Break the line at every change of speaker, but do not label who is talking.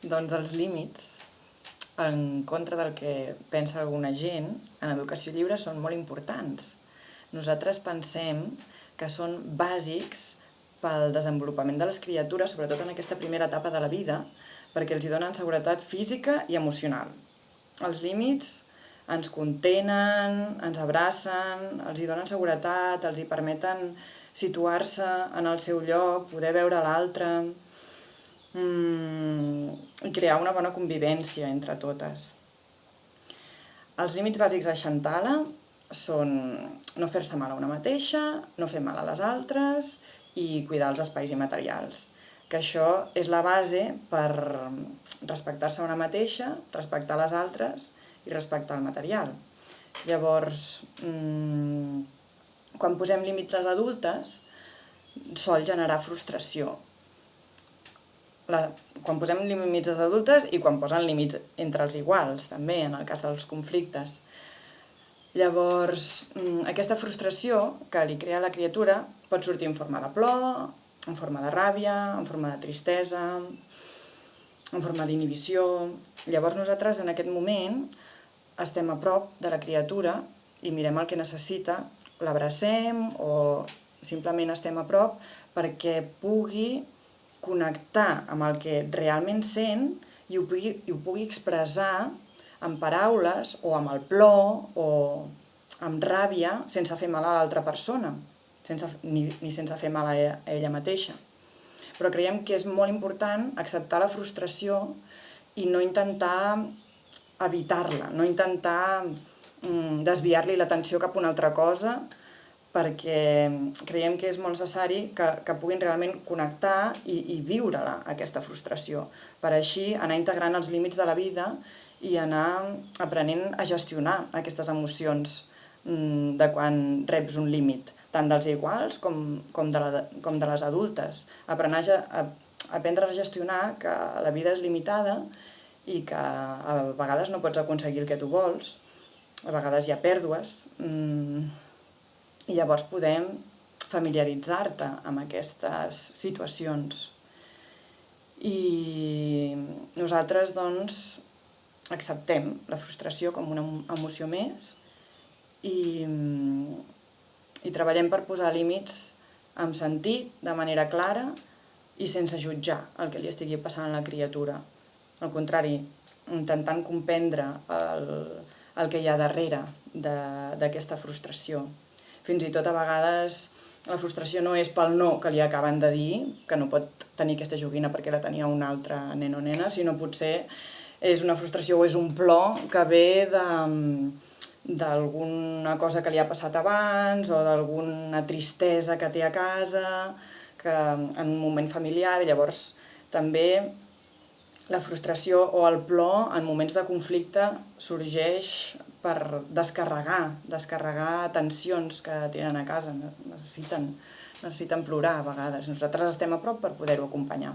Doncs els límits, en contra del que pensa alguna gent, en educació lliure són molt importants. Nosaltres pensem que són bàsics pel desenvolupament de les criatures, sobretot en aquesta primera etapa de la vida, perquè els donen seguretat física i emocional. Els límits ens contenen, ens abracen, els donen seguretat, els permeten situar-se en el seu lloc, poder veure l'altre i crear una bona convivència entre totes. Els límits bàsics a Xantala són no fer-se mal a una mateixa, no fer mal a les altres i cuidar els espais immaterials. Que això és la base per respectar-se a una mateixa, respectar les altres i respectar el material. Llavors, quan posem límits les adultes, sol generar frustració. Quan posem límits les adultes i quan posen límits entre els iguals, també, en el cas dels conflictes. Llavors, aquesta frustració que li crea la criatura pot sortir en forma de plor, en forma de ràbia, en forma de tristesa, en forma d'inhibició. Llavors nosaltres en aquest moment estem a prop de la criatura i mirem el que necessita, l'abracem o simplement estem a prop perquè pugui connectar amb el que realment sent i ho pugui expressar amb paraules o amb el plor o amb ràbia sense fer mal a l'altra persona, ni sense fer mal a ella mateixa. Però creiem que és molt important acceptar la frustració i no intentar evitar-la, no intentar desviar-li l'atenció cap a una altra cosa, perquè creiem que és molt necessari que puguin realment connectar i viure-la, aquesta frustració, per així anar integrant els límits de la vida i anar aprenent a gestionar aquestes emocions de quan reps un límit, tant dels iguals com de les adultes. Aprendre a gestionar que la vida és limitada i que a vegades no pots aconseguir el que tu vols, a vegades hi ha pèrdues, i llavors podem familiaritzar-te amb aquestes situacions. I nosaltres, doncs, acceptem la frustració com una emoció més i treballem per posar límits amb sentit, de manera clara i sense jutjar el que li estigui passant a la criatura. Al contrari, intentant comprendre el que hi ha darrere d'aquesta frustració. Fins i tot a vegades la frustració no és pel no que li acaben de dir, que no pot tenir aquesta joguina perquè la tenia un altre nen o nena, sinó potser és una frustració o és un plor que ve d'alguna cosa que li ha passat abans o d'alguna tristesa que té a casa, que en un moment familiar. Llavors també la frustració o el plor en moments de conflicte sorgeix per descarregar tensions que tenen a casa, necessiten plorar a vegades. Nosaltres estem a prop per poder-ho acompanyar.